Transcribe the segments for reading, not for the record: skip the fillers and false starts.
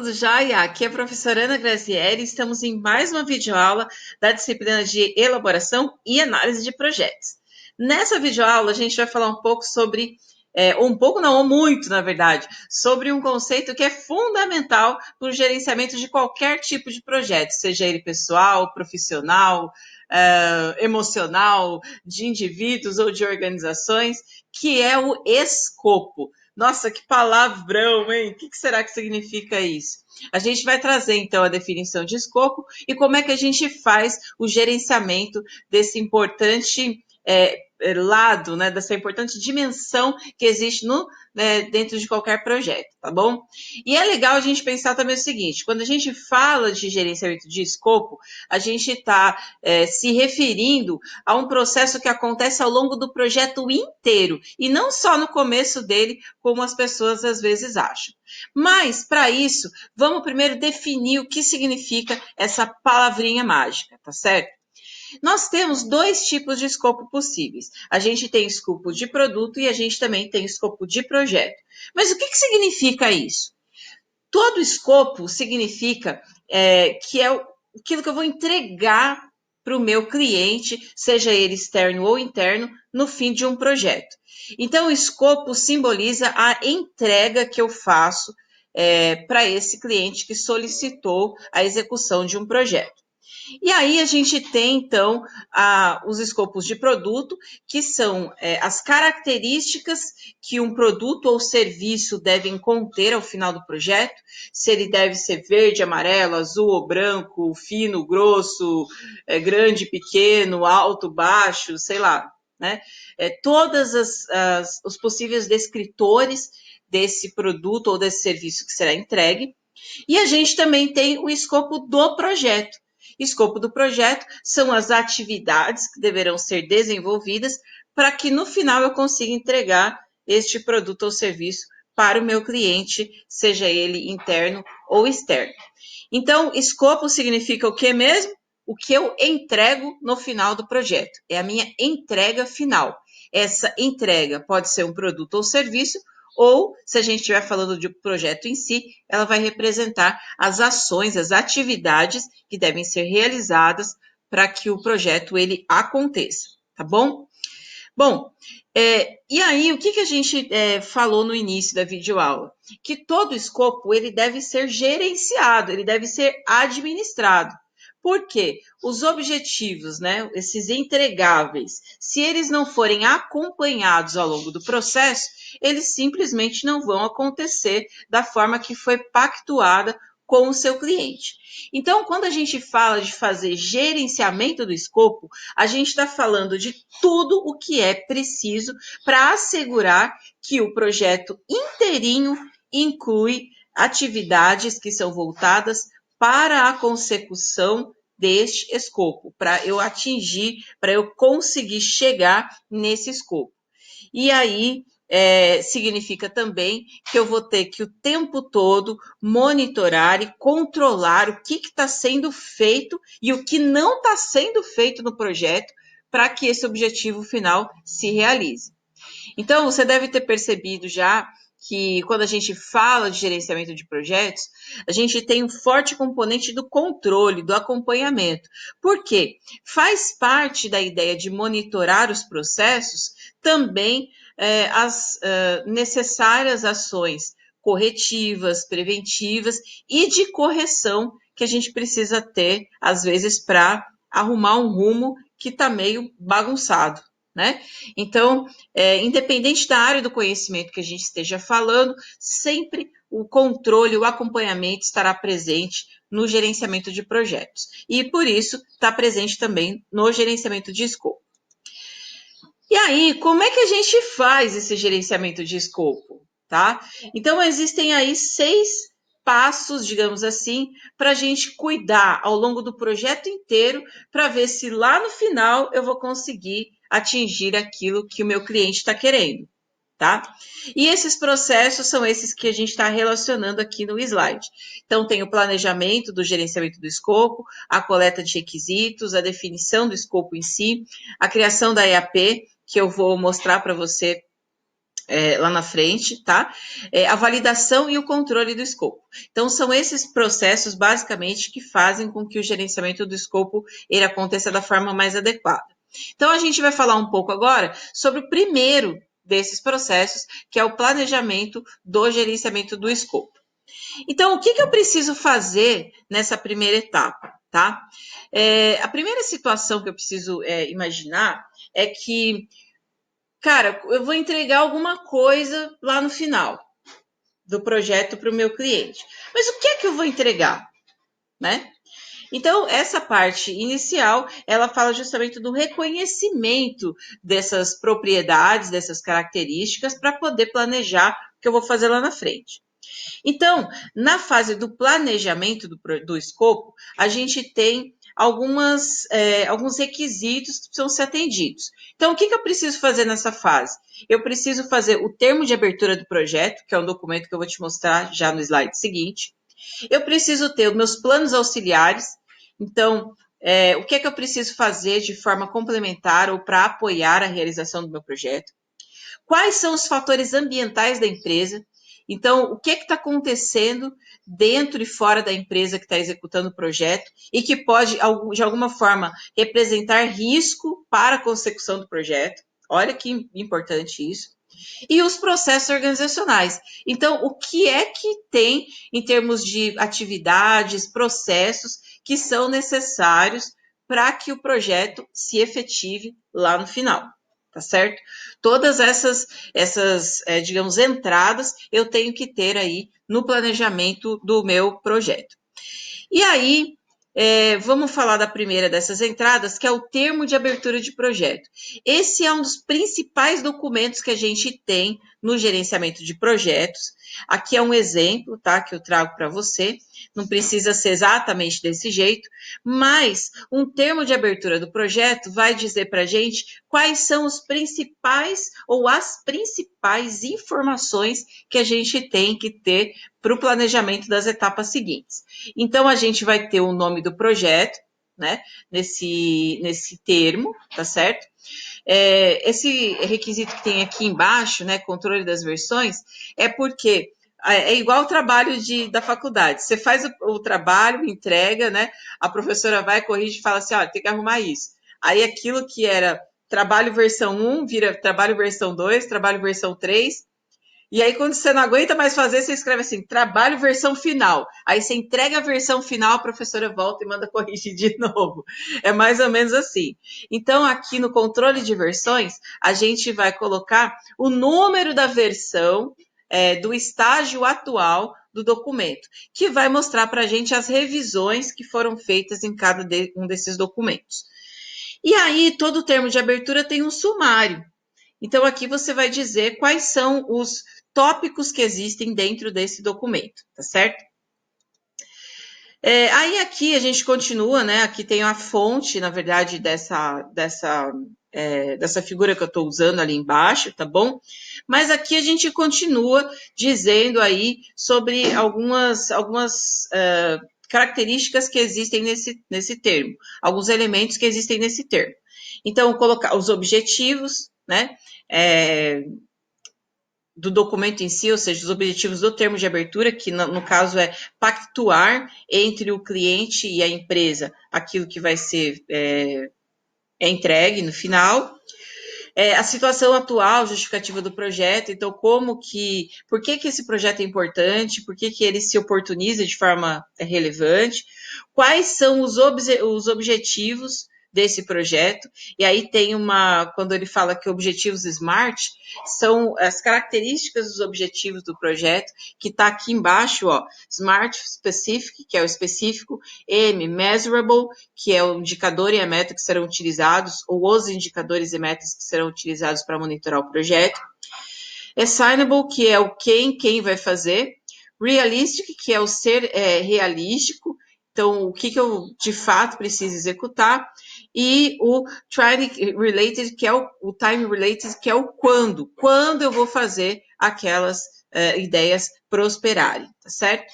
tudo jóia? Aqui é a professora Ana Grazieri, estamos em mais uma videoaula da disciplina de elaboração e análise de projetos. Nessa videoaula a gente vai falar um pouco sobre, ou muito na verdade, sobre um conceito que é fundamental para o gerenciamento de qualquer tipo de projeto, seja ele pessoal, profissional, emocional, de indivíduos ou de organizações, que é o escopo. Nossa, que palavrão, hein? O que será que significa isso? A gente vai trazer, então, a definição de escopo e como é que a gente faz o gerenciamento desse importante lado, né, dessa importante dimensão que existe dentro de qualquer projeto, tá bom? E é legal a gente pensar também o seguinte, quando a gente fala de gerenciamento de escopo, a gente está se referindo a um processo que acontece ao longo do projeto inteiro, e não só no começo dele, como as pessoas às vezes acham. Mas, para isso, vamos primeiro definir o que significa essa palavrinha mágica, tá certo? Nós temos dois tipos de escopo possíveis. A gente tem escopo de produto e a gente também tem escopo de projeto. Mas o que significa isso? Todo escopo significa que é aquilo que eu vou entregar para o meu cliente, seja ele externo ou interno, no fim de um projeto. Então, o escopo simboliza a entrega que eu faço para esse cliente que solicitou a execução de um projeto. E aí a gente tem, então, os escopos de produto, que são as características que um produto ou serviço devem conter ao final do projeto, se ele deve ser verde, amarelo, azul ou branco, fino, grosso, grande, pequeno, alto, baixo, sei lá, né? Todos os possíveis descritores desse produto ou desse serviço que será entregue. E a gente também tem o escopo do projeto. Escopo do projeto são as atividades que deverão ser desenvolvidas para que no final eu consiga entregar este produto ou serviço para o meu cliente, seja ele interno ou externo. Então, escopo significa o que mesmo? O que eu entrego no final do projeto. É a minha entrega final. Essa entrega pode ser um produto ou serviço, ou, se a gente estiver falando de um projeto em si, ela vai representar as ações, as atividades que devem ser realizadas para que o projeto ele aconteça, tá bom? Bom, e aí o que a gente falou no início da videoaula? Que todo escopo ele deve ser gerenciado, ele deve ser administrado. Por quê? Os objetivos, né, esses entregáveis, se eles não forem acompanhados ao longo do processo, eles simplesmente não vão acontecer da forma que foi pactuada com o seu cliente. Então, quando a gente fala de fazer gerenciamento do escopo, a gente está falando de tudo o que é preciso para assegurar que o projeto inteirinho inclui atividades que são voltadas para a consecução deste escopo, para eu atingir, para eu conseguir chegar nesse escopo. E aí, significa também que eu vou ter que o tempo todo monitorar e controlar o que está sendo feito e o que não está sendo feito no projeto para que esse objetivo final se realize. Então, você deve ter percebido já que quando a gente fala de gerenciamento de projetos, a gente tem um forte componente do controle, do acompanhamento. Por quê? Faz parte da ideia de monitorar os processos também as necessárias ações corretivas, preventivas e de correção que a gente precisa ter, às vezes, para arrumar um rumo que está meio bagunçado, né? Então, independente da área do conhecimento que a gente esteja falando, sempre o controle, o acompanhamento estará presente no gerenciamento de projetos. E, por isso, está presente também no gerenciamento de escopo. E aí, como é que a gente faz esse gerenciamento de escopo, tá? Então, existem aí 6 passos, digamos assim, para a gente cuidar ao longo do projeto inteiro, para ver se lá no final eu vou conseguir atingir aquilo que o meu cliente está querendo, tá? E esses processos são esses que a gente está relacionando aqui no slide. Então, tem o planejamento do gerenciamento do escopo, a coleta de requisitos, a definição do escopo em si, a criação da EAP, que eu vou mostrar para você lá na frente, tá? A validação e o controle do escopo. Então, são esses processos, basicamente, que fazem com que o gerenciamento do escopo ele aconteça da forma mais adequada. Então, a gente vai falar um pouco agora sobre o primeiro desses processos, que é o planejamento do gerenciamento do escopo. Então, o que eu preciso fazer nessa primeira etapa, tá? A primeira situação que eu preciso imaginar é que, cara, eu vou entregar alguma coisa lá no final do projeto para o meu cliente. Mas o que é que eu vou entregar, né? Então, essa parte inicial, ela fala justamente do reconhecimento dessas propriedades, dessas características, para poder planejar o que eu vou fazer lá na frente. Então, na fase do planejamento do escopo, a gente tem alguns requisitos que precisam ser atendidos. Então, o que eu preciso fazer nessa fase? Eu preciso fazer o termo de abertura do projeto, que é um documento que eu vou te mostrar já no slide seguinte. Eu preciso ter os meus planos auxiliares. Então, o que eu preciso fazer de forma complementar ou para apoiar a realização do meu projeto? Quais são os fatores ambientais da empresa? Então, o que está acontecendo dentro e fora da empresa que está executando o projeto e que pode, de alguma forma, representar risco para a consecução do projeto? Olha que importante isso. E os processos organizacionais. Então, o que é que tem em termos de atividades, processos que são necessários para que o projeto se efetive lá no final? Tá certo? Todas essas digamos, entradas eu tenho que ter aí no planejamento do meu projeto. E aí, vamos falar da primeira dessas entradas, que é o termo de abertura de projeto. Esse é um dos principais documentos que a gente tem no gerenciamento de projetos. Aqui é um exemplo, tá, que eu trago para você. Não precisa ser exatamente desse jeito, mas um termo de abertura do projeto vai dizer para a gente quais são os principais ou as principais informações que a gente tem que ter para o planejamento das etapas seguintes. Então, a gente vai ter o nome do projeto, né, nesse termo, tá certo? Esse requisito que tem aqui embaixo, né, controle das versões, é porque é igual o trabalho da faculdade. Você faz o trabalho, entrega, né? A professora vai, corrige e fala assim, tem que arrumar isso. Aí aquilo que era trabalho versão 1 vira trabalho versão 2, trabalho versão 3, e aí, quando você não aguenta mais fazer, você escreve assim, trabalho versão final. Aí você entrega a versão final, a professora volta e manda corrigir de novo. É mais ou menos assim. Então, aqui no controle de versões, a gente vai colocar o número da versão do estágio atual do documento, que vai mostrar para a gente as revisões que foram feitas em cada um desses documentos. E aí, todo termo de abertura tem um sumário. Então, aqui você vai dizer quais são os tópicos que existem dentro desse documento, tá certo? Aí aqui a gente continua, né? Aqui tem a fonte, na verdade, dessa figura que eu estou usando ali embaixo, tá bom? Mas aqui a gente continua dizendo aí sobre algumas características que existem nesse termo, alguns elementos que existem nesse termo. Então, colocar os objetivos, né? Do documento em si, ou seja, os objetivos do termo de abertura, que no caso é pactuar entre o cliente e a empresa aquilo que vai ser entregue no final. A situação atual, justificativa do projeto, então por que esse projeto é importante, por que ele se oportuniza de forma relevante, quais são os objetivos desse projeto, e aí tem quando ele fala que objetivos SMART, são as características dos objetivos do projeto, que está aqui embaixo, SMART Specific, que é o específico, M, Measurable, que é o indicador e a meta que serão utilizados, ou os indicadores e metas que serão utilizados para monitorar o projeto. Assignable, que é o quem vai fazer. Realistic, que é o ser realístico, então o que eu de fato preciso executar. E o time related, que é o time related, que é o quando eu vou fazer aquelas ideias prosperarem, tá certo?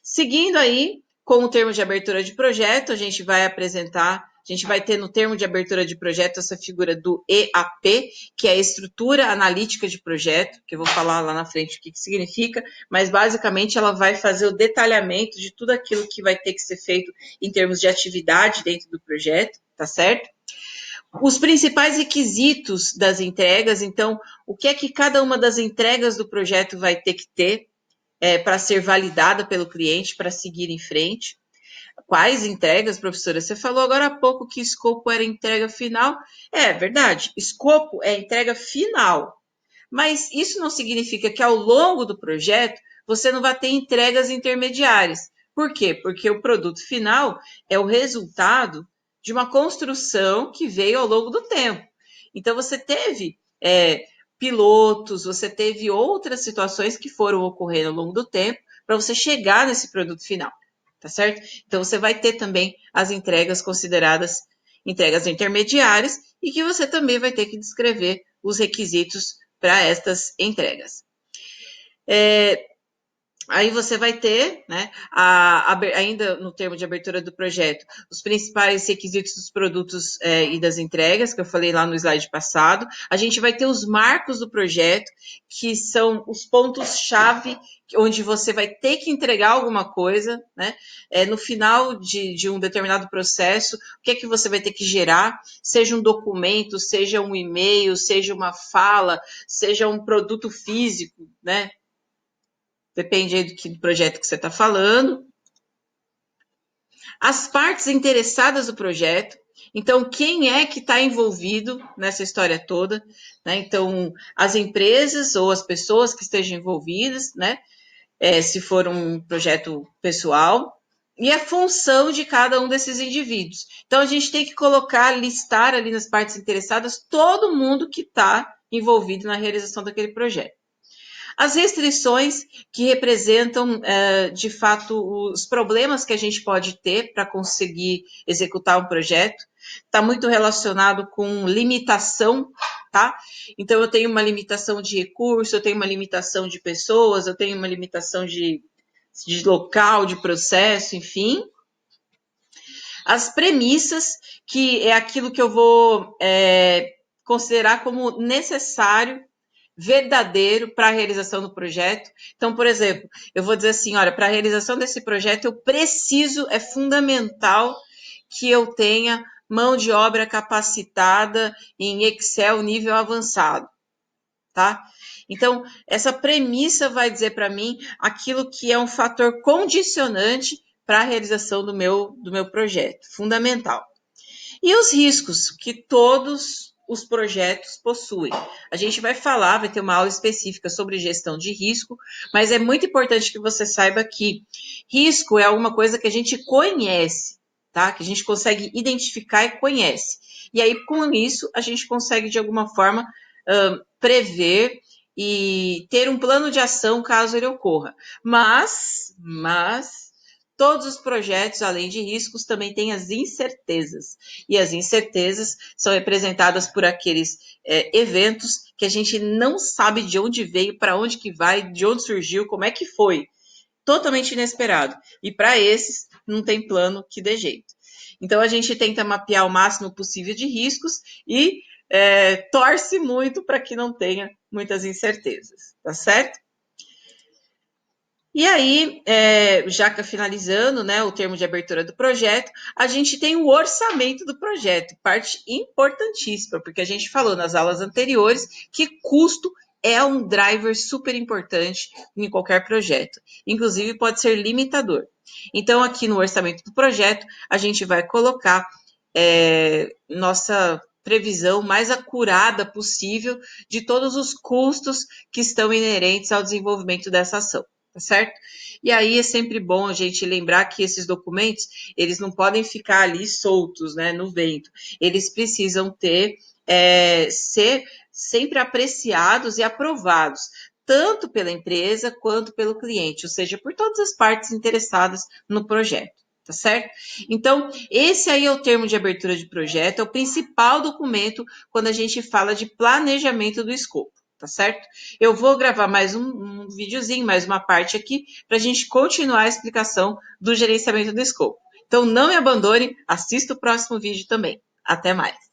Seguindo aí, com o termo de abertura de projeto, a gente vai apresentar A gente vai ter no termo de abertura de projeto essa figura do EAP, que é a estrutura analítica de projeto, que eu vou falar lá na frente o que significa, mas basicamente ela vai fazer o detalhamento de tudo aquilo que vai ter que ser feito em termos de atividade dentro do projeto, tá certo? Os principais requisitos das entregas, então, o que é que cada uma das entregas do projeto vai ter que ter para ser validada pelo cliente, para seguir em frente. Quais entregas, professora? Você falou agora há pouco que escopo era entrega final. É verdade, escopo é entrega final. Mas isso não significa que ao longo do projeto você não vai ter entregas intermediárias. Por quê? Porque o produto final é o resultado de uma construção que veio ao longo do tempo. Então, você teve pilotos, você teve outras situações que foram ocorrendo ao longo do tempo para você chegar nesse produto final, tá certo? Então, você vai ter também as entregas consideradas entregas intermediárias e que você também vai ter que descrever os requisitos para estas entregas. Aí você vai ter, né, ainda no termo de abertura do projeto, os principais requisitos dos produtos e das entregas, que eu falei lá no slide passado. A gente vai ter os marcos do projeto, que são os pontos-chave, onde você vai ter que entregar alguma coisa, né? No final de um determinado processo, o que é que você vai ter que gerar, seja um documento, seja um e-mail, seja uma fala, seja um produto físico, né? Depende aí do projeto que você está falando. As partes interessadas do projeto. Então, quem é que está envolvido nessa história toda? Né? Então, as empresas ou as pessoas que estejam envolvidas, né? Se for um projeto pessoal. E a função de cada um desses indivíduos. Então, a gente tem que listar ali nas partes interessadas todo mundo que está envolvido na realização daquele projeto. As restrições que representam, de fato, os problemas que a gente pode ter para conseguir executar um projeto, está muito relacionado com limitação, tá? Então, eu tenho uma limitação de recurso, eu tenho uma limitação de pessoas, eu tenho uma limitação de local, de processo, enfim. As premissas, que é aquilo que eu vou considerar como necessário, verdadeiro para a realização do projeto. Então, por exemplo, eu vou dizer assim, olha, para a realização desse projeto eu preciso, é fundamental que eu tenha mão de obra capacitada em Excel nível avançado, tá? Então, essa premissa vai dizer para mim aquilo que é um fator condicionante para a realização do meu projeto, fundamental. E os riscos que todos os projetos possuem. A gente vai falar, vai ter uma aula específica sobre gestão de risco, mas é muito importante que você saiba que risco é alguma coisa que a gente conhece, tá? Que a gente consegue identificar e conhece. E aí, com isso, a gente consegue, de alguma forma, prever e ter um plano de ação caso ele ocorra. Mas todos os projetos, além de riscos, também têm as incertezas. E as incertezas são representadas por aqueles eventos que a gente não sabe de onde veio, para onde que vai, de onde surgiu, como é que foi. Totalmente inesperado. E para esses, não tem plano que dê jeito. Então, a gente tenta mapear o máximo possível de riscos e torce muito para que não tenha muitas incertezas, tá certo? E aí, já que finalizando, né, o termo de abertura do projeto, a gente tem o orçamento do projeto, parte importantíssima, porque a gente falou nas aulas anteriores que custo é um driver super importante em qualquer projeto, inclusive pode ser limitador. Então, aqui no orçamento do projeto, a gente vai colocar nossa previsão mais acurada possível de todos os custos que estão inerentes ao desenvolvimento dessa ação. Tá certo? E aí é sempre bom a gente lembrar que esses documentos, eles não podem ficar ali soltos, né, no vento. Eles precisam ser sempre apreciados e aprovados, tanto pela empresa quanto pelo cliente, ou seja, por todas as partes interessadas no projeto. Tá certo? Então, esse aí é o termo de abertura de projeto, é o principal documento quando a gente fala de planejamento do escopo. Tá certo? Eu vou gravar mais um videozinho, mais uma parte aqui, para a gente continuar a explicação do gerenciamento do escopo. Então não me abandone, assista o próximo vídeo também. Até mais!